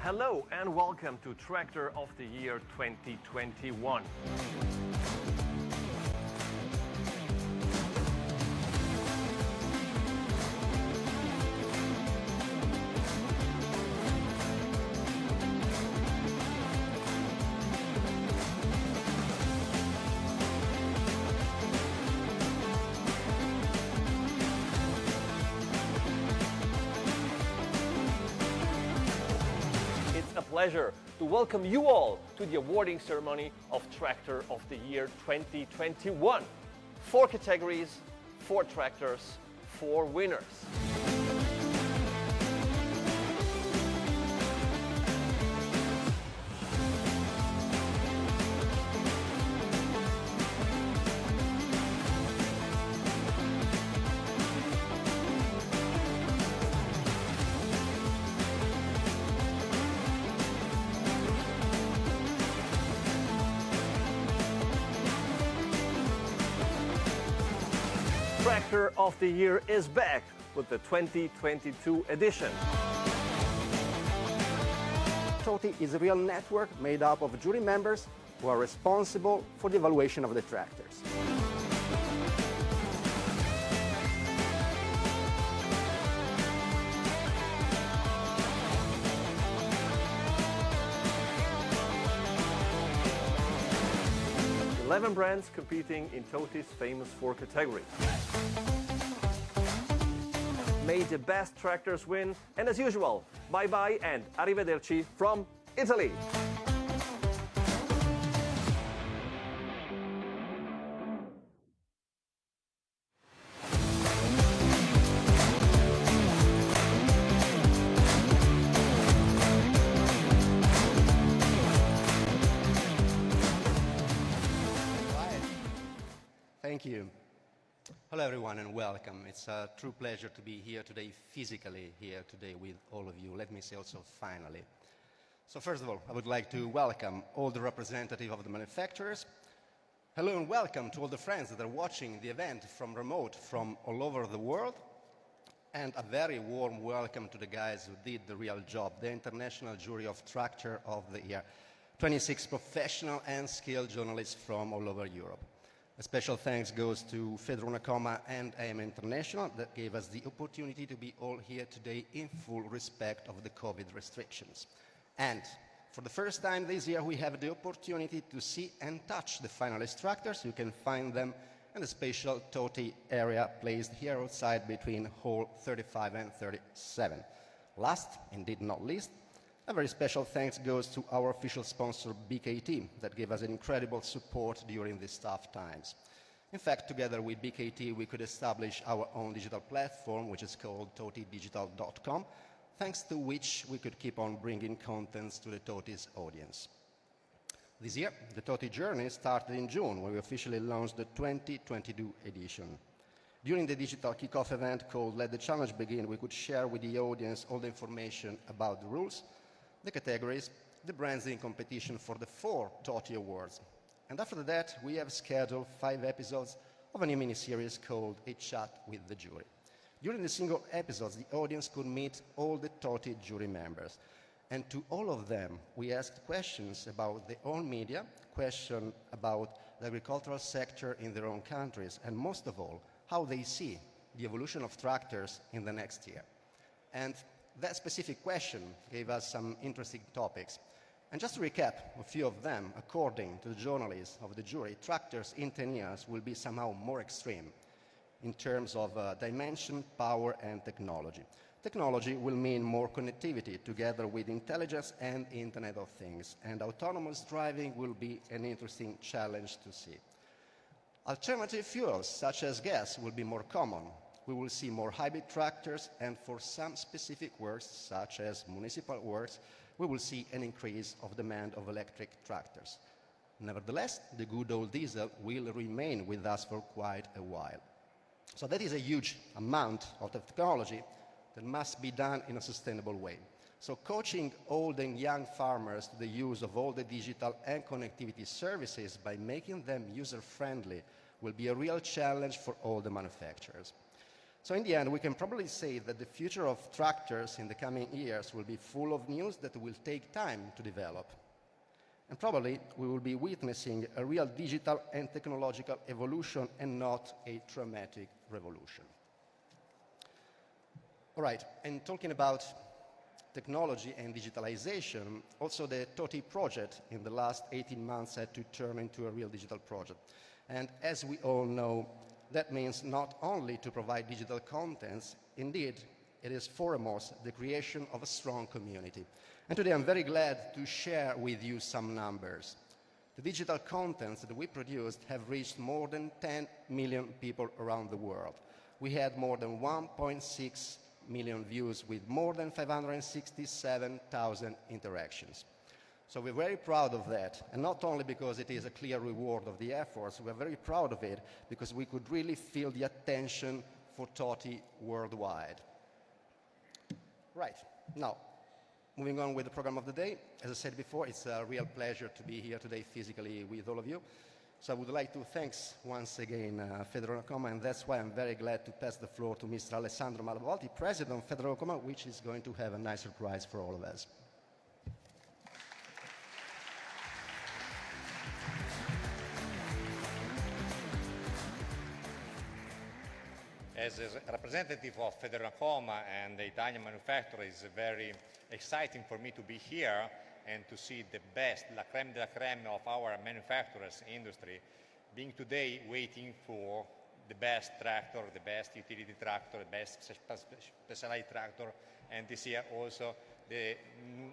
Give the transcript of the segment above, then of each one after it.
Hello and welcome to Tractor of the Year 2021. A pleasure to welcome you all to the awarding ceremony of Tractor of the Year 2021. 4 categories, 4 tractors, 4 winners. Tractor of the Year is back with the 2022 edition. TotY is a real network made up of jury members who are responsible for the evaluation of the tractors. Eleven brands competing in TotY's famous 4 categories. May the best tractors win, and as usual, bye-bye and arrivederci from Italy. Thank you. Hello everyone and welcome. It's a true pleasure to be here today, physically here today with all of you. Let me say also finally. So first of all, I would like to welcome all the representatives of the manufacturers. Hello and welcome to all the friends that are watching the event from remote, from all over the world. And a very warm welcome to the guys who did the real job, the International Jury of Tractor of the Year. 26 professional and skilled journalists from all over Europe. A special thanks goes to Federonacoma and AM International that gave us the opportunity to be all here today in full respect of the COVID restrictions. And for the first time this year, we have the opportunity to see and touch the finalist tractors. You can find them in the special TotY area placed here outside between hall 35 and 37. Last, indeed not least, a very special thanks goes to our official sponsor BKT that gave us incredible support during these tough times. In fact, together with BKT, we could establish our own digital platform, which is called TotYdigital.com, thanks to which we could keep on bringing contents to the TotY's audience. This year, the TotY journey started in June, when we officially launched the 2022 edition. During the digital kickoff event called Let the Challenge Begin, we could share with the audience all the information about the rules, the categories, the brands in competition for the 4 TotY Awards. And after that, we have scheduled 5 episodes of a new mini-series called A Chat with the Jury. During the single episodes, the audience could meet all the TotY jury members. And to all of them, we asked questions about their own media, questions about the agricultural sector in their own countries, and most of all, how they see the evolution of tractors in the next year. And that specific question gave us some interesting topics. And just to recap a few of them, according to the journalists of the jury, tractors in 10 years will be somehow more extreme in terms of dimension, power, and technology. Technology will mean more connectivity together with intelligence and Internet of Things, and autonomous driving will be an interesting challenge to see. Alternative fuels, such as gas, will be more common. We will see more hybrid tractors, and for some specific works, such as municipal works, we will see an increase of demand of electric tractors. Nevertheless, the good old diesel will remain with us for quite a while. So that is a huge amount of technology that must be done in a sustainable way. So coaching old and young farmers to the use of all the digital and connectivity services by making them user-friendly will be a real challenge for all the manufacturers. So in the end, we can probably say that the future of tractors in the coming years will be full of news that will take time to develop. And probably we will be witnessing a real digital and technological evolution and not a dramatic revolution. All right, and talking about technology and digitalization, also the TotY project in the last 18 months had to turn into a real digital project. And as we all know, that means not only to provide digital contents, indeed, it is foremost the creation of a strong community. And today I'm very glad to share with you some numbers. The digital contents that we produced have reached more than 10 million people around the world. We had more than 1.6 million views with more than 567,000 interactions. So we're very proud of that, and not only because it is a clear reward of the efforts, we're very proud of it because we could really feel the attention for TotY worldwide. Right, now, moving on with the program of the day. As I said before, it's a real pleasure to be here today physically with all of you. So I would like to thank once again Federal.com, and that's why I'm very glad to pass the floor to Mr. Alessandro Malavolti, President of Federal.com, which is going to have a nice surprise for all of us. As a representative of Federal.com and the Italian manufacturer, it's very exciting for me to be here and to see the best, la crème de la crème of our manufacturers industry, being today waiting for the best tractor, the best utility tractor, the best specialized tractor, and this year also the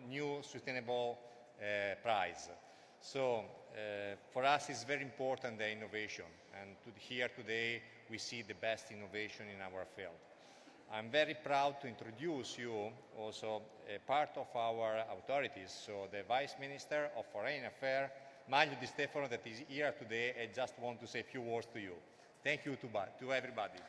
new sustainable prize. So for us it's very important the innovation, and here today we see the best innovation in our field. I'm very proud to introduce you also a part of our authorities, so the Vice Minister of Foreign Affairs, Maglio Di Stefano, that is here today. I just want to say a few words to you. Thank you to everybody.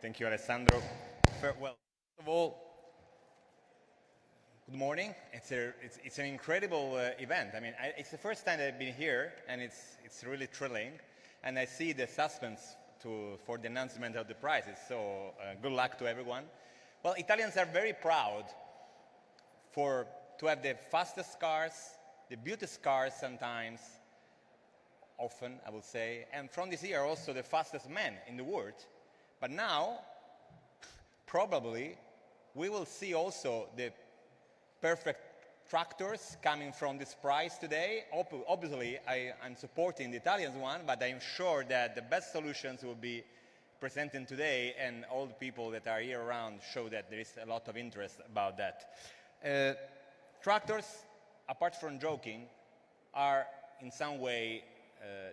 Thank you, Alessandro. Well, first of all, good morning. It's an incredible event. I mean, it's the first time that I've been here, and it's really thrilling. And I see the suspense for the announcement of the prizes. So good luck to everyone. Well, Italians are very proud to have the fastest cars, the beautiest cars sometimes, often I would say, and from this year also the fastest man in the world. But now, probably, we will see also the perfect tractors coming from this prize today. Obviously, I'm supporting the Italians one, but I'm sure that the best solutions will be presented today, and all the people that are here around show that there is a lot of interest about that. Tractors, apart from joking, are in some way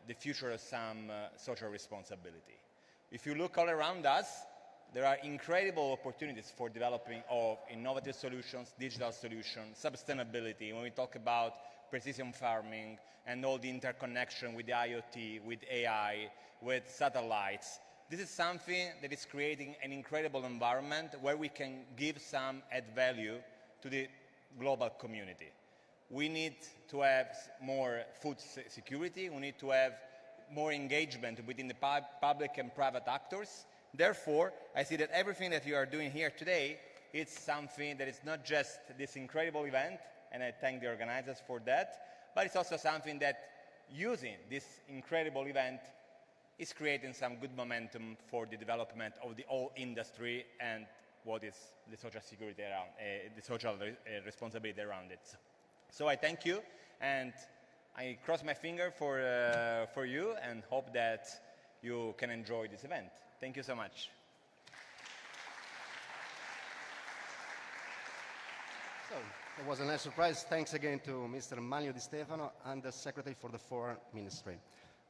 the future of some social responsibility. If you look all around us, there are incredible opportunities for developing of innovative solutions, digital solutions, sustainability. When we talk about precision farming and all the interconnection with the IoT, with AI, with satellites, this is something that is creating an incredible environment where we can give some add value to the global community. We need to have more food security. We need to have more engagement within the public and private actors. Therefore, I see that everything that you are doing here today is something that is not just this incredible event, and I thank the organizers for that, but it's also something that using this incredible event is creating some good momentum for the development of the whole industry and what is the social security around, the social responsibility around it. So I thank you, and I cross my finger for you and hope that you can enjoy this event. Thank you so much. So, it was a nice surprise. Thanks again to Mr. Maglio Di Stefano, Under Secretary for the Foreign Ministry.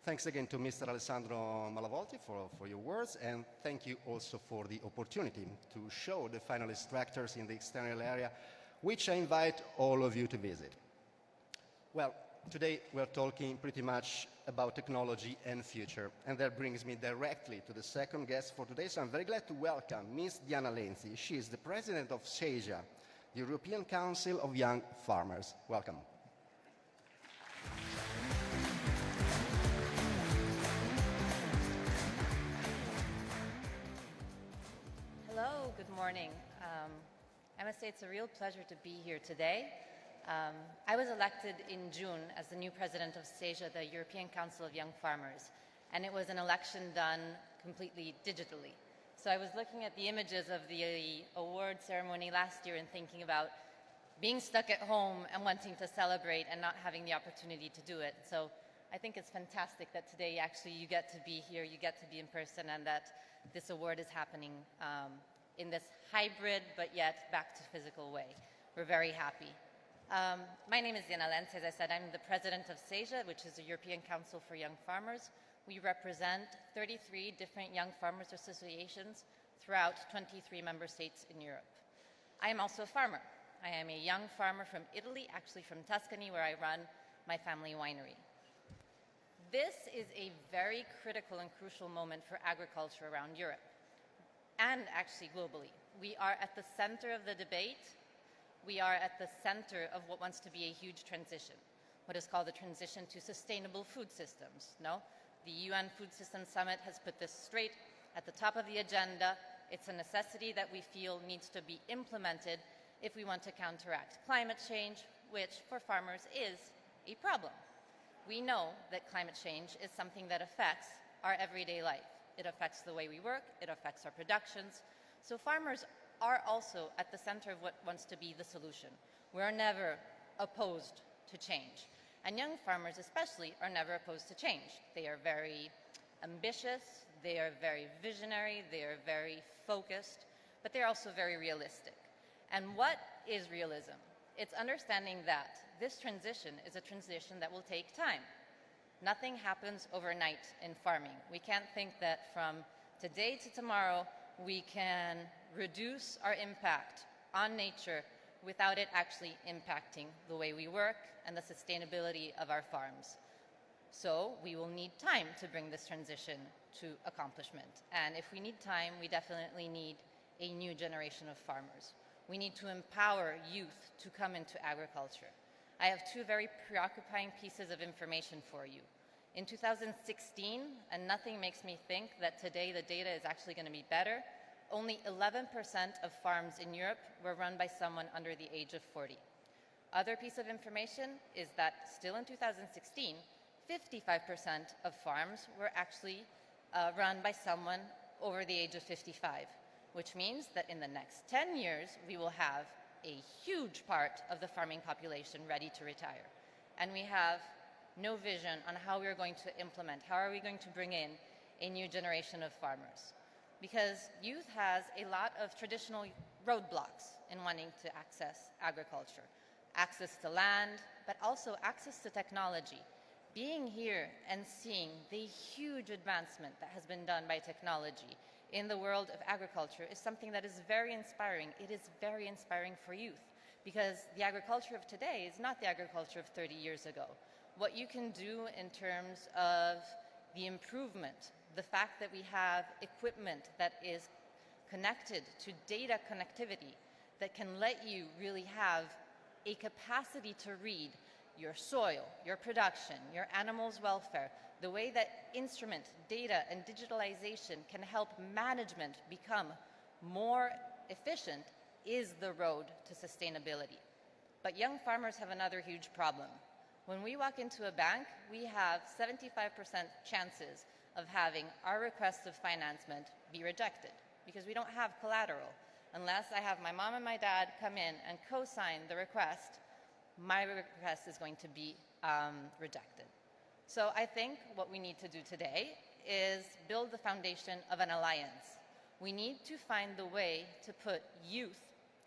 Thanks again to Mr. Alessandro Malavolti for your words, and thank you also for the opportunity to show the finalist tractors in the external area, which I invite all of you to visit. Well, today we're talking pretty much about technology and future, and that brings me directly to the second guest for today. So I'm very glad to welcome Ms. Diana Lenzi. She is the president of SEIJA, the European Council of Young Farmers. Welcome. Good morning. I must say it's a real pleasure to be here today. I was elected in June as the new president of SEJA, the European Council of Young Farmers, and it was an election done completely digitally. So I was looking at the images of the award ceremony last year and thinking about being stuck at home and wanting to celebrate and not having the opportunity to do it. So I think it's fantastic that today actually you get to be here, you get to be in person, and that this award is happening in this hybrid but yet back to physical way. We're very happy. My name is Diana Lenz. As I said, I'm the president of SEJA, which is the European Council for Young Farmers. We represent 33 different young farmers associations throughout 23 member states in Europe. I am also a farmer. I am a young farmer from Italy, actually from Tuscany, where I run my family winery. This is a very critical and crucial moment for agriculture around Europe, and actually globally. We are at the center of the debate. We are at the center of what wants to be a huge transition, what is called the transition to sustainable food systems. No? The UN Food Systems Summit has put this straight at the top of the agenda. It's a necessity that we feel needs to be implemented if we want to counteract climate change, which for farmers is a problem. We know that climate change is something that affects our everyday life. It affects the way we work, it affects our productions. So farmers are also at the center of what wants to be the solution. We are never opposed to change. And young farmers especially are never opposed to change. They are very ambitious, they are very visionary, they are very focused, but they're also very realistic. And what is realism? It's understanding that this transition is a transition that will take time. Nothing happens overnight in farming. We can't think that from today to tomorrow we can reduce our impact on nature without it actually impacting the way we work and the sustainability of our farms. So we will need time to bring this transition to accomplishment. And if we need time, we definitely need a new generation of farmers. We need to empower youth to come into agriculture. I have two very preoccupying pieces of information for you. In 2016, and nothing makes me think that today the data is actually going to be better, only 11% of farms in Europe were run by someone under the age of 40. Other piece of information is that still in 2016, 55% of farms were actually run by someone over the age of 55, which means that in the next 10 years, we will have a huge part of the farming population ready to retire. And we have no vision on how we are going to implement, how are we going to bring in a new generation of farmers. Because youth has a lot of traditional roadblocks in wanting to access agriculture. Access to land, but also access to technology. Being here and seeing the huge advancement that has been done by technology in the world of agriculture is something that is very inspiring. It is very inspiring for youth because the agriculture of today is not the agriculture of 30 years ago. What you can do in terms of the improvement, the fact that we have equipment that is connected to data connectivity that can let you really have a capacity to read your soil, your production, your animals' welfare, the way that instrument, data, and digitalization can help management become more efficient is the road to sustainability. But young farmers have another huge problem. When we walk into a bank, we have 75% chances of having our request of financement be rejected because we don't have collateral. Unless I have my mom and my dad come in and co-sign the request, my request is going to be rejected. So I think what we need to do today is build the foundation of an alliance. We need to find the way to put youth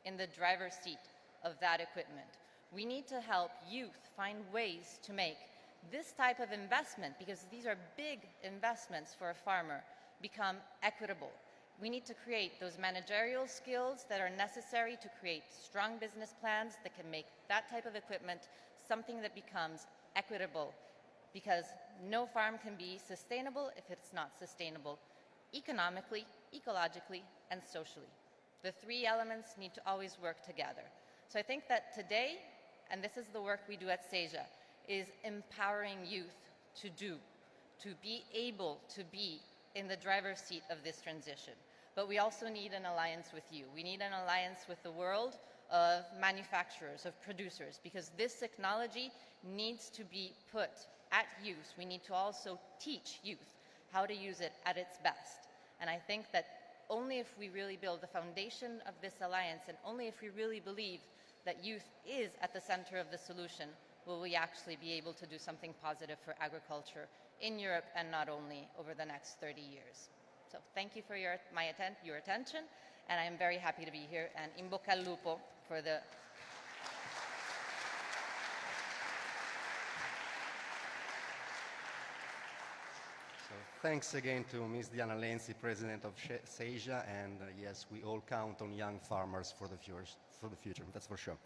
in the driver's seat of that equipment. We need to help youth find ways to make this type of investment, because these are big investments for a farmer, become equitable. We need to create those managerial skills that are necessary to create strong business plans that can make that type of equipment something that becomes equitable, because no farm can be sustainable if it's not sustainable economically, ecologically, and socially. The three elements need to always work together. So I think that today, and this is the work we do at SEJA, is empowering youth to be able to be in the driver's seat of this transition. but we also need an alliance with you. We need an alliance with the world of manufacturers, of producers, because this technology needs to be put at use. We need to also teach youth how to use it at its best. And I think that only if we really build the foundation of this alliance, and only if we really believe that youth is at the center of the solution, will we actually be able to do something positive for agriculture in Europe, and not only over the next 30 years. So thank you for your attention, and I'm very happy to be here, and in bocca al lupo for the... So thanks again to Ms. Diana Lenzi, President of SEIJA, and yes, we all count on young farmers for the future, that's for sure.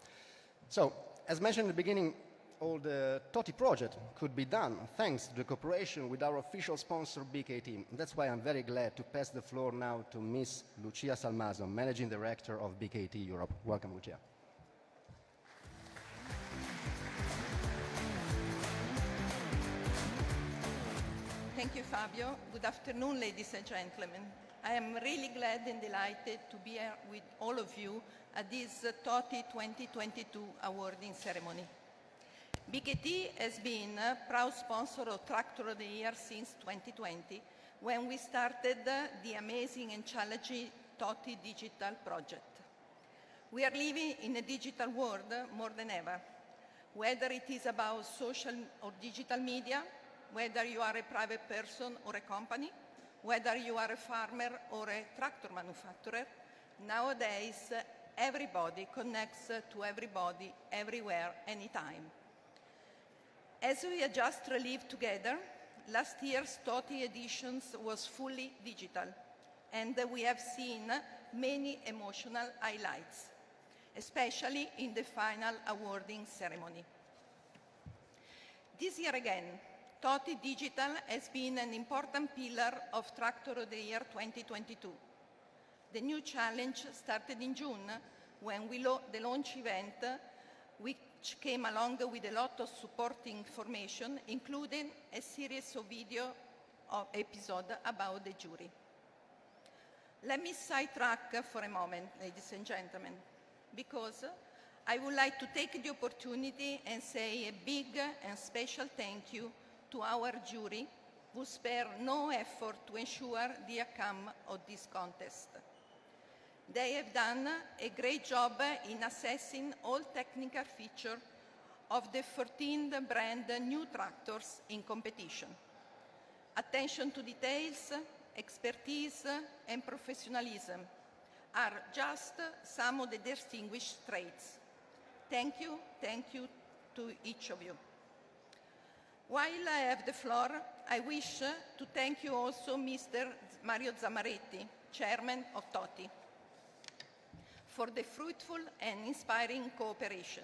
So, as mentioned in the beginning, all the TotY project could be done thanks to the cooperation with our official sponsor, BKT. That's why I'm very glad to pass the floor now to Ms. Lucia Salmaso, Managing Director of BKT Europe. Welcome, Lucia. Thank you, Fabio. Good afternoon, ladies and gentlemen. I am really glad and delighted to be here with all of you at this TotY 2022 awarding ceremony. BKT has been a proud sponsor of Tractor of the Year since 2020, when we started the amazing and challenging TotY Digital project. We are living in a digital world more than ever. Whether it is about social or digital media, whether you are a private person or a company, whether you are a farmer or a tractor manufacturer, nowadays everybody connects to everybody, everywhere, anytime. As we have just relived together, last year's TotY editions was fully digital, and we have seen many emotional highlights, especially in the final awarding ceremony. This year again, TotY Digital has been an important pillar of Tractor of the Year 2022. The new challenge started in June, when the launch event, which came along with a lot of supporting information, including a series of video episodes about the jury. Let me sidetrack for a moment, ladies and gentlemen, because I would like to take the opportunity and say a big and special thank you to our jury, who spare no effort to ensure the outcome of this contest. They have done a great job in assessing all technical features of the 14 brand new tractors in competition. Attention to details, expertise, and professionalism are just some of the distinguished traits. Thank you to each of you. While I have the floor, I wish to thank you also Mr. Mario Zamaretti, Chairman of TotY, for the fruitful and inspiring cooperation.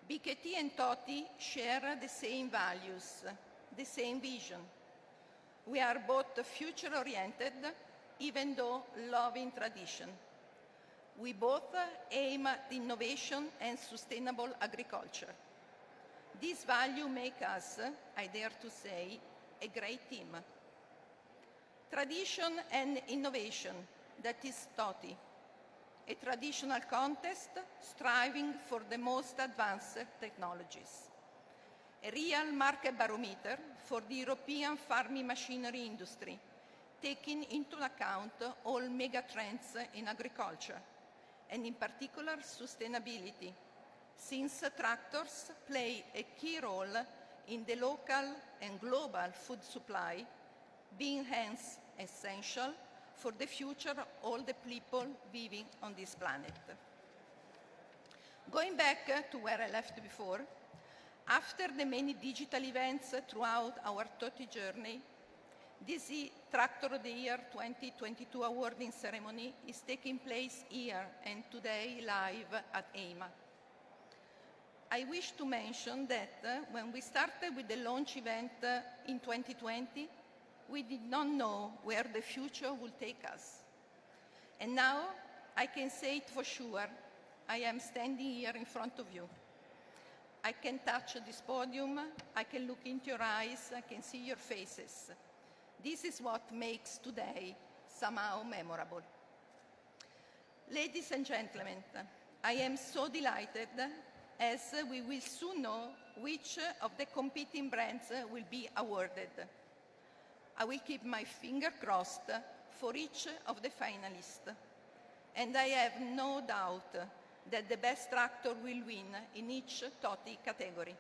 BKT and TotY share the same values, the same vision. We are both future-oriented, even though loving tradition. We both aim at innovation and sustainable agriculture. This value makes us, I dare to say, a great team. Tradition and innovation, that is TotY. A traditional contest striving for the most advanced technologies. A real market barometer for the European farming machinery industry, taking into account all mega trends in agriculture, and in particular sustainability, since tractors play a key role in the local and global food supply, being hence essential for the future of all the people living on this planet. Going back to where I left before, after the many digital events throughout our TotY journey, this Tractor of the Year 2022 awarding ceremony is taking place here and today live at EIMA. I wish to mention that when we started with the launch event in 2020, we did not know where the future would take us. And now I can say it for sure, I am standing here in front of you. I can touch this podium, I can look into your eyes, I can see your faces. This is what makes today somehow memorable. Ladies and gentlemen, I am so delighted as we will soon know which of the competing brands will be awarded. I will keep my finger crossed for each of the finalists, and I have no doubt that the best tractor will win in each TotY category.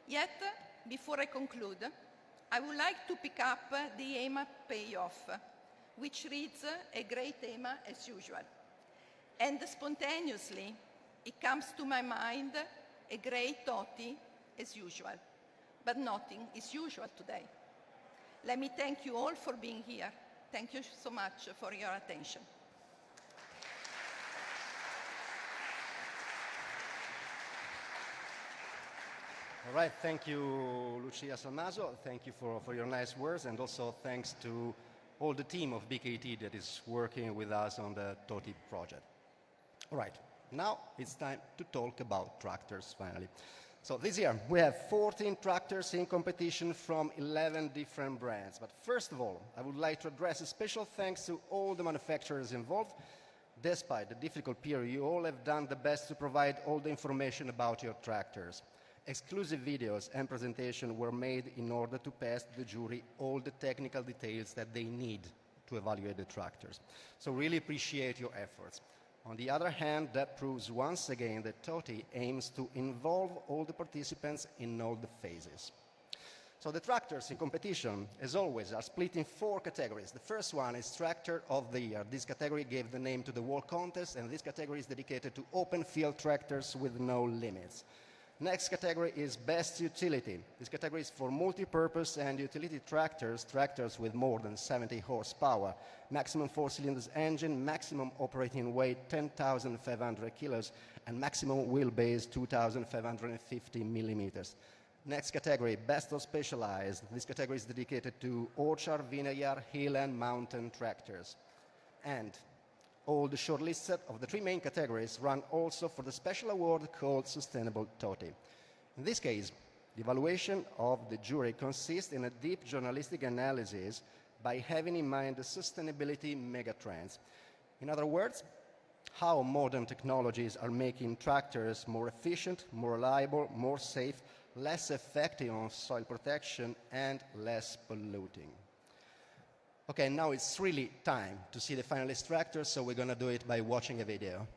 Yet, before I conclude, I would like to pick up the EMA payoff, which reads a great EMA as usual. And spontaneously, it comes to my mind a great TotY as usual. But nothing is usual today. Let me thank you all for being here. Thank you so much for your attention. All right, thank you, Lucia Salmaso. Thank you for your nice words, and also thanks to all the team of BKT that is working with us on the TotY project. All right, now it's time to talk about tractors, finally. So this year, we have 14 tractors in competition from 11 different brands. But first of all, I would like to address a special thanks to all the manufacturers involved. Despite the difficult period, you all have done the best to provide all the information about your tractors. Exclusive videos and presentation were made in order to pass to the jury all the technical details that they need to evaluate the tractors. So really appreciate your efforts. On the other hand, that proves once again that TotY aims to involve all the participants in all the phases. So the tractors in competition, as always, are split in 4 categories. The first one is Tractor of the Year. This category gave the name to the whole contest, and this category is dedicated to open field tractors with no limits. Next category is Best Utility. This category is for multi-purpose and utility tractors, tractors with more than 70 horsepower, maximum 4-cylinder engine, maximum operating weight 10,500 kilos, and maximum wheelbase 2,550 millimeters. Next category, Best of Specialized. This category is dedicated to orchard, vineyard, hill and mountain tractors. And all the shortlisted of the 3 main categories run also for the special award called Sustainable TotY. In this case, the evaluation of the jury consists in a deep journalistic analysis by having in mind the sustainability megatrends. In other words, how modern technologies are making tractors more efficient, more reliable, more safe, less effective on soil protection, and less polluting. Okay, now it's really time to see the finalist tractors, so we're going to do it by watching a video.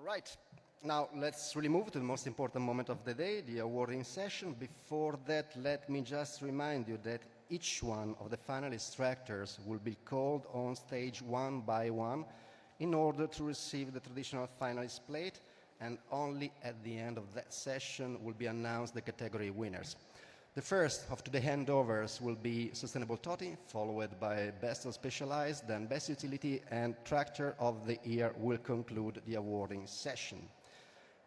right. Now let's really move to the most important moment of the day, the awarding session. Before that, let me just remind you that each one of the finalist tractors will be called on stage one by one in order to receive the traditional finalist plate, and only at the end of that session will be announced the category winners. The first of the handovers will be Sustainable TotY, followed by Best of Specialized, then Best Utility, and Tractor of the Year will conclude the awarding session.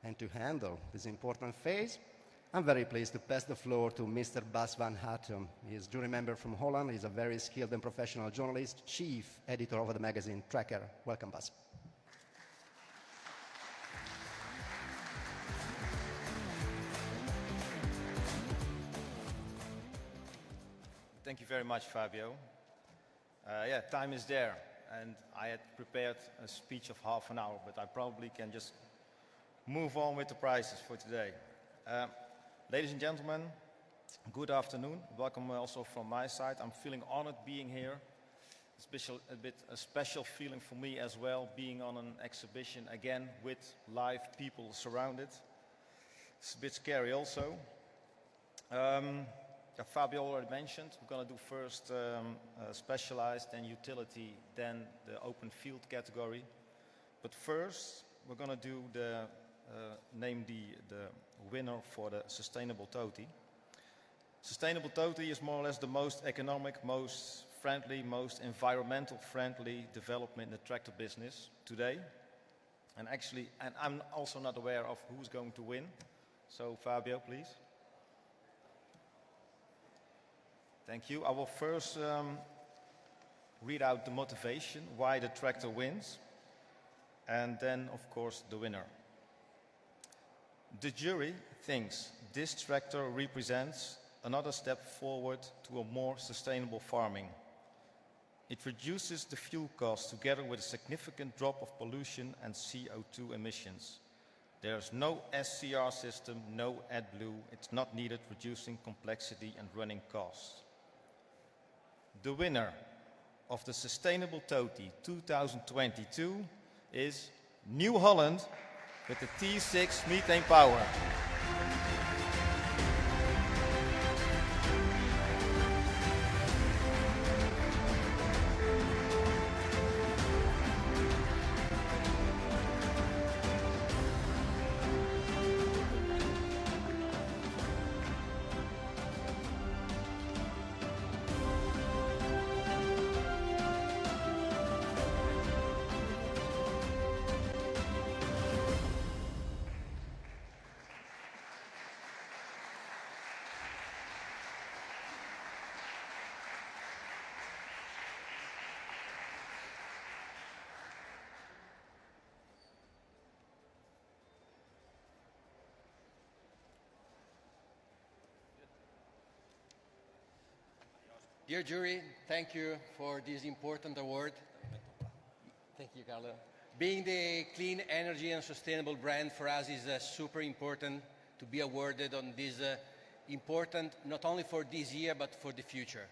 And to handle this important phase, I'm very pleased to pass the floor to Mr. Bas van Hattem. He is jury member from Holland. He's a very skilled and professional journalist, chief editor of the magazine Tracker. Welcome, Bas. Thank you very much, Fabio. Yeah, time is there, and I had prepared a speech of half an hour, but I probably can just move on with the prizes for today. Ladies and gentlemen, good afternoon. Welcome also from my side. I'm feeling honored being here. It's a special feeling for me as well, being on an exhibition again with live people surrounded. It's a bit scary also. Fabio already mentioned, we're going to do first specialized, then utility, then the open field category. But first, we're going to do name the winner for the Sustainable TotY. Sustainable TotY is more or less the most economic, most friendly, most environmental friendly development in the tractor business today. And I'm also not aware of who's going to win. So Fabio, please. Thank you. I will first read out the motivation, why the tractor wins, and then, of course, the winner. The jury thinks this tractor represents another step forward to a more sustainable farming. It reduces the fuel cost together with a significant drop of pollution and CO2 emissions. There's no SCR system, no AdBlue. It's not needed, reducing complexity and running costs. The winner of the Sustainable TotY 2022 is New Holland with the T6 methane power. Dear jury, thank you for this important award. Thank you, Carlo. Being the clean energy and sustainable brand for us is super important to be awarded on this important, not only for this year, but for the future.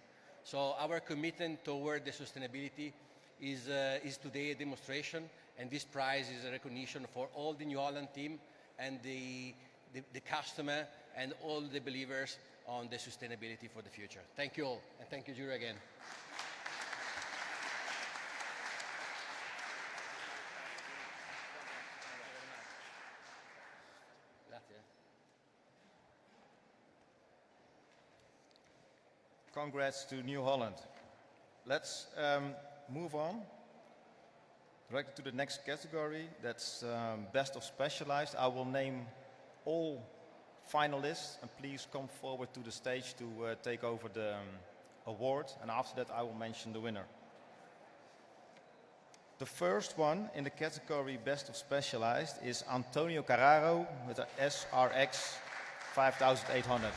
So our commitment toward the sustainability is today a demonstration, and this prize is a recognition for all the New Holland team and the customer and all the believers on the sustainability for the future. Thank you all, and thank you, jury, again. Congrats to New Holland. Let's move on directly to the next category. That's Best of Specialized. I will name all finalists, and please come forward to the stage to take over the award, and after that I will mention the winner. The first one in the category Best of Specialized is Antonio Carraro with a SRX 5800.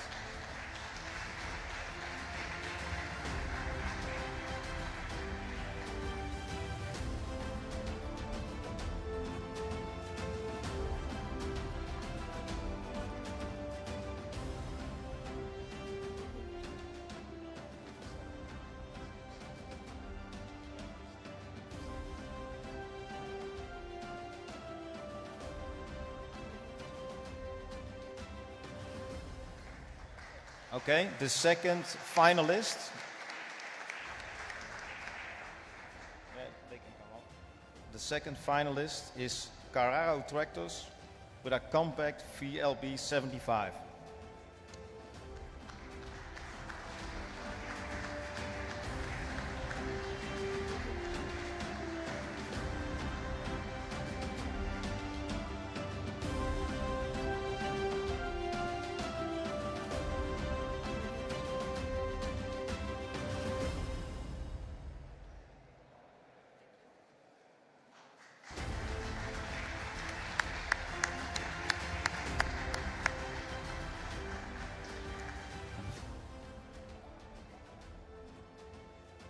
Okay, the second finalist. Yeah, they can come up. The second finalist is Carraro Tractors with a compact VLB 75.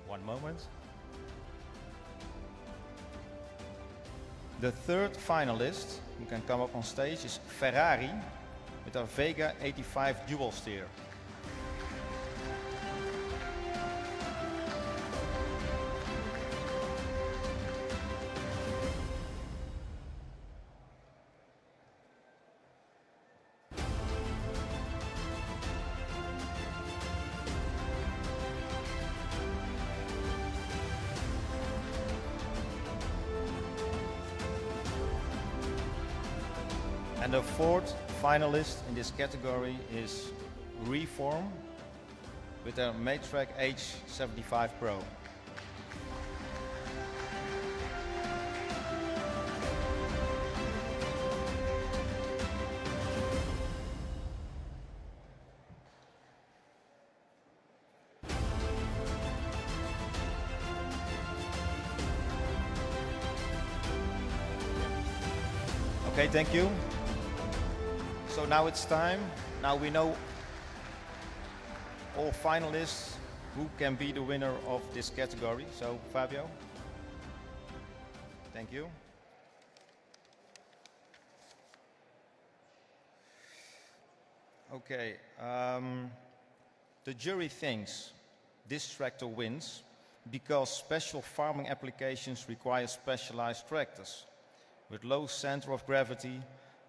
One moment. The third finalist who can come up on stage is Ferrari with our Vega 85 dual steer. And the fourth finalist in this category is Reform with their Matrac H75 Pro. Okay, thank you. So now it's time. Now we know all finalists who can be the winner of this category. So Fabio, thank you. Okay, the jury thinks this tractor wins because special farming applications require specialized tractors with low center of gravity,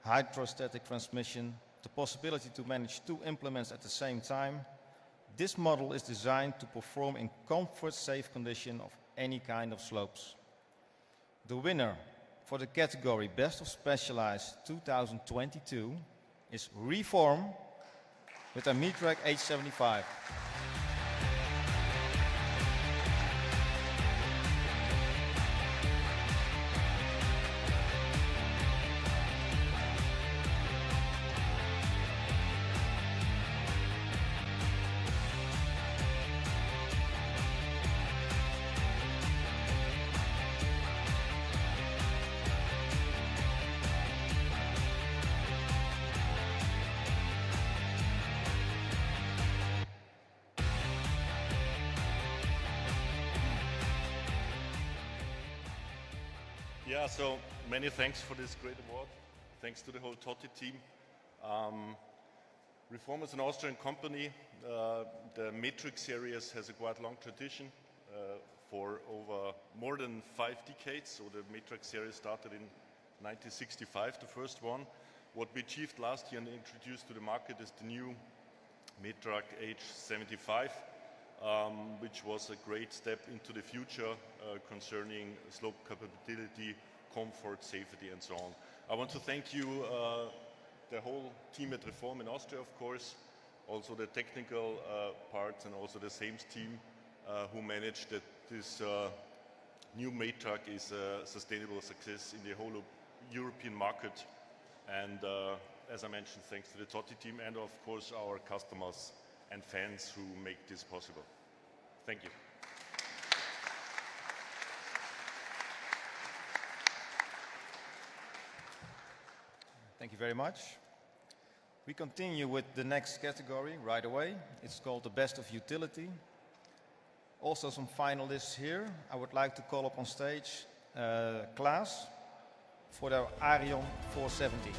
hydrostatic transmission, the possibility to manage two implements at the same time. This model is designed to perform in comfort, safe condition of any kind of slopes. The winner for the category Best of Specialized 2022 is Reform with a Matrac H75. Yeah, so many thanks for this great award. Thanks to the whole TotY team. Reform is an Austrian company. The Matrix series has a quite long tradition for over more than 5 decades. So the Matrix series started in 1965, the first one. What we achieved last year and introduced to the market is the new Matrac H75, which was a great step into the future concerning slope capability, comfort, safety, and so on. I want to thank you, the whole team at Reform in Austria, of course, also the technical parts, and also the sales team who managed that this new Matrac is a sustainable success in the whole European market. And as I mentioned, thanks to the TotY team and, of course, our customers and fans who make this possible. Thank you. Thank you very much. We continue with the next category right away. It's called the Best of Utility. Also some finalists here. I would like to call up on stage Klaas for their Arion 470.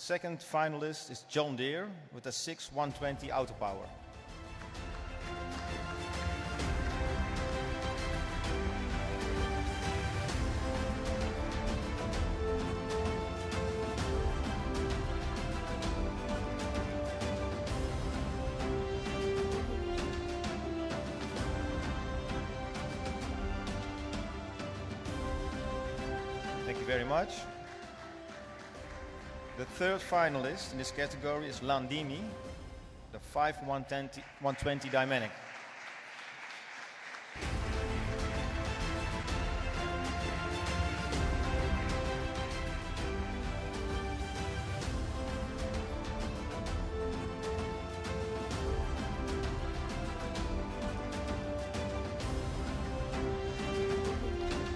second finalist is John Deere with a 6120 Auto Power. Thank you very much. The third finalist in this category is Landini, the 5120 Dynamic.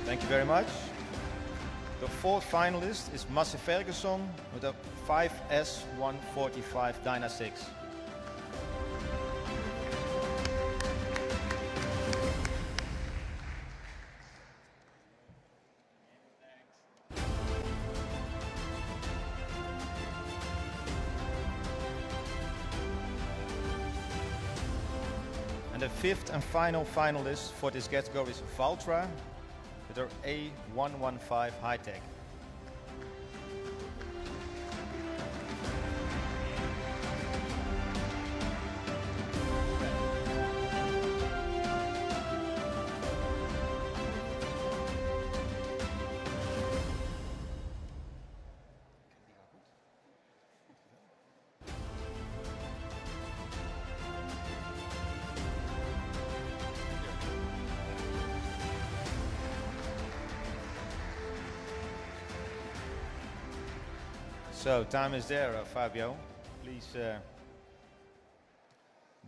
Thank you very much. The fourth finalist is Massey Ferguson with a 5S145 Dyna 6. And the fifth and final finalist for this category is Valtra with their A115 High-Tech. So, time is there, Fabio. Please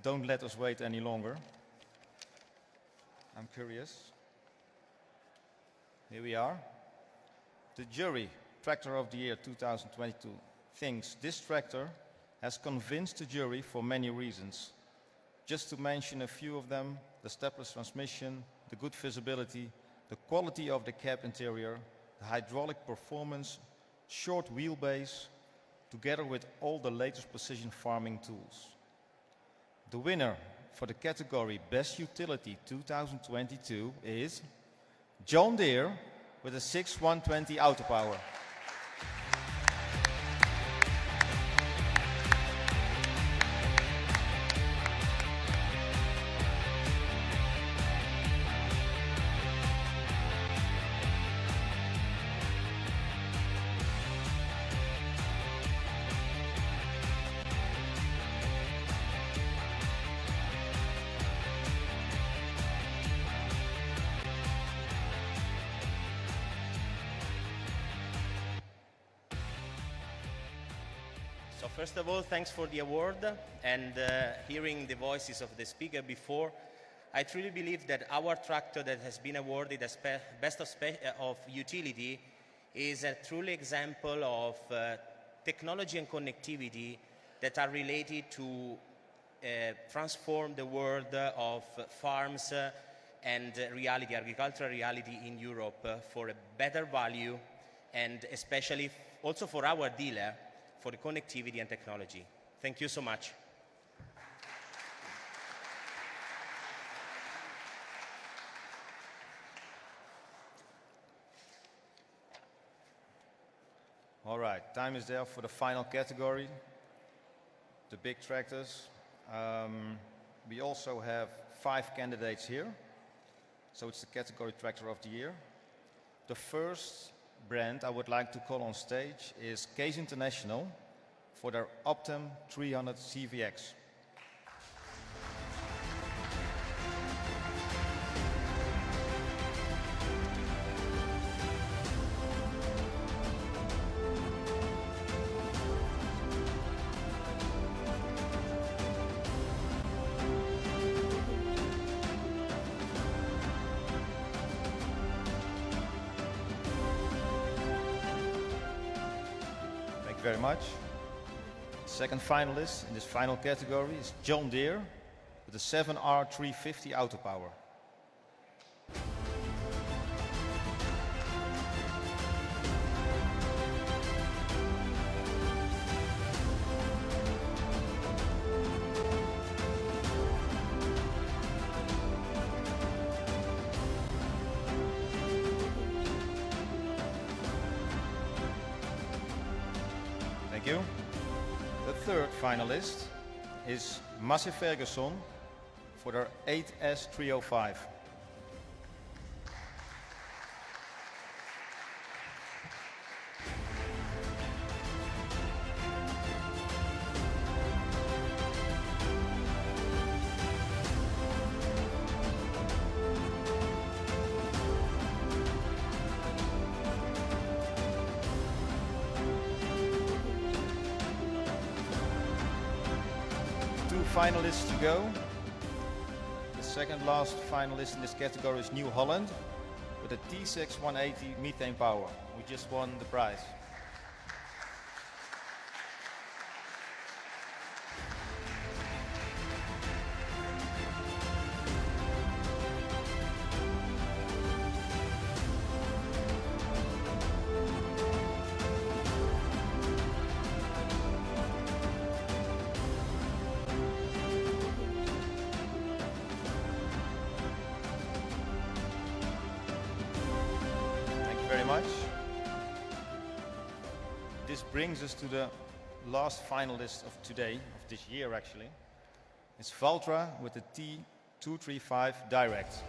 don't let us wait any longer. I'm curious. Here we are. The jury, Tractor of the Year 2022, thinks this tractor has convinced the jury for many reasons. Just to mention a few of them: the stepless transmission, the good visibility, the quality of the cab interior, the hydraulic performance, short wheelbase, together with all the latest precision farming tools. The winner for the category Best Utility 2022 is John Deere with a 6120 Auto Power. So first of all, thanks for the award, and hearing the voices of the speaker before, I truly believe that our tractor that has been awarded as Best of Utility is a truly example of technology and connectivity that are related to transform the world of farms and reality, agricultural reality in Europe for a better value, and especially also for our dealer, for the connectivity and technology. Thank you so much. All right, time is there for the final category, the big tractors. We also have 5 candidates here. So it's the category Tractor of the Year. The first brand I would like to call on stage is Case International for their Optum 300 CVX. Very much. Second finalist in this final category is John Deere with the 7R350 Auto Power. Thank you. The third finalist is Massey Ferguson for their 8S305. Finalists to go. The second last finalist in this category is New Holland with a T6 180 methane power. We just won the prize. Much. This brings us to the last finalist of today, of this year actually. It's Valtra with the T235 Direct.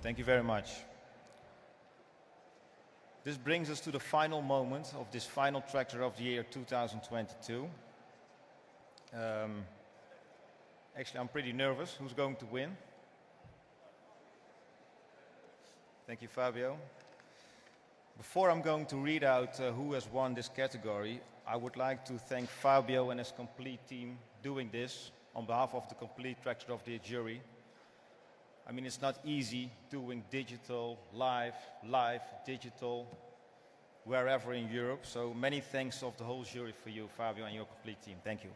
Thank you very much. This brings us to the final moment of this final tractor of the year 2022. Actually, I'm pretty nervous. Who's going to win? Thank you, Fabio. Before I'm going to read out who has won this category, I would like to thank Fabio and his complete team doing this on behalf of the complete Tractor of the Year jury. I mean, it's not easy doing digital, live, digital, wherever in Europe. So many thanks of the whole jury for you, Fabio, and your complete team. Thank you.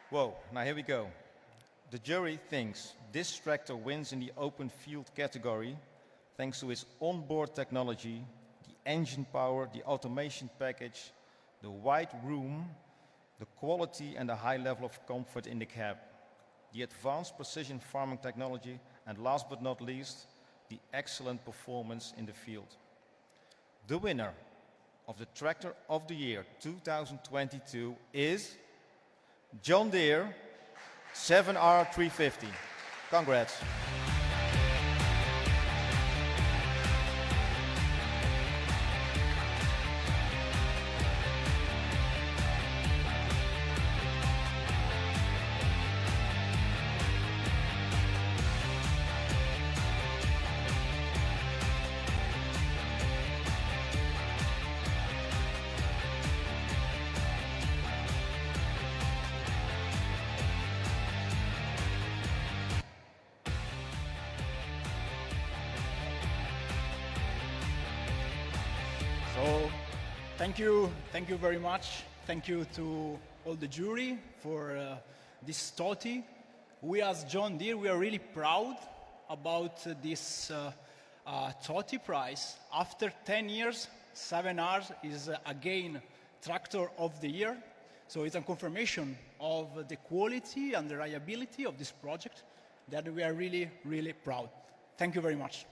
Whoa, now here we go. The jury thinks this tractor wins in the open field category thanks to its onboard technology, the engine power, the automation package, the wide room, the quality and the high level of comfort in the cab, the advanced precision farming technology, and last but not least, the excellent performance in the field. The winner of the Tractor of the Year 2022 is John Deere 7R350. Congrats. So, thank you very much. Thank you to all the jury for this TotY. We as John Deere, we are really proud about this TotY prize. After 10 years, 7R is again Tractor of the Year. So it's a confirmation of the quality and the reliability of this project that we are really, really proud. Thank you very much.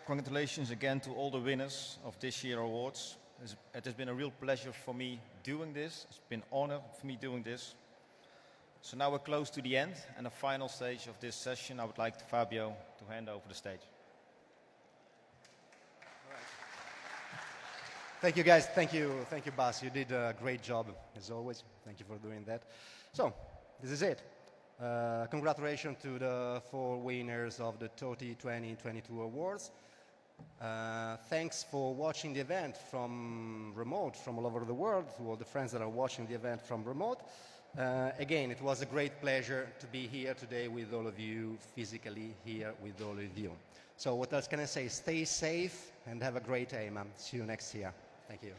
Congratulations again to all the winners of this year's awards. It has been a real pleasure for me doing this. It's been an honor for me doing this. So now we're close to the end and the final stage of this session. I would like Fabio to hand over the stage. Thank you, guys. Thank you, Bas. You did a great job, as always. Thank you for doing that. So, this is it. Congratulations to the 4 winners of the TotY 2022 awards. Thanks for watching the event from remote, from all over the world, to all the friends that are watching the event from remote. Again, it was a great pleasure to be here today with all of you, physically here with all of you. So what else can I say? Stay safe and have a great day, man. See you next year. Thank you.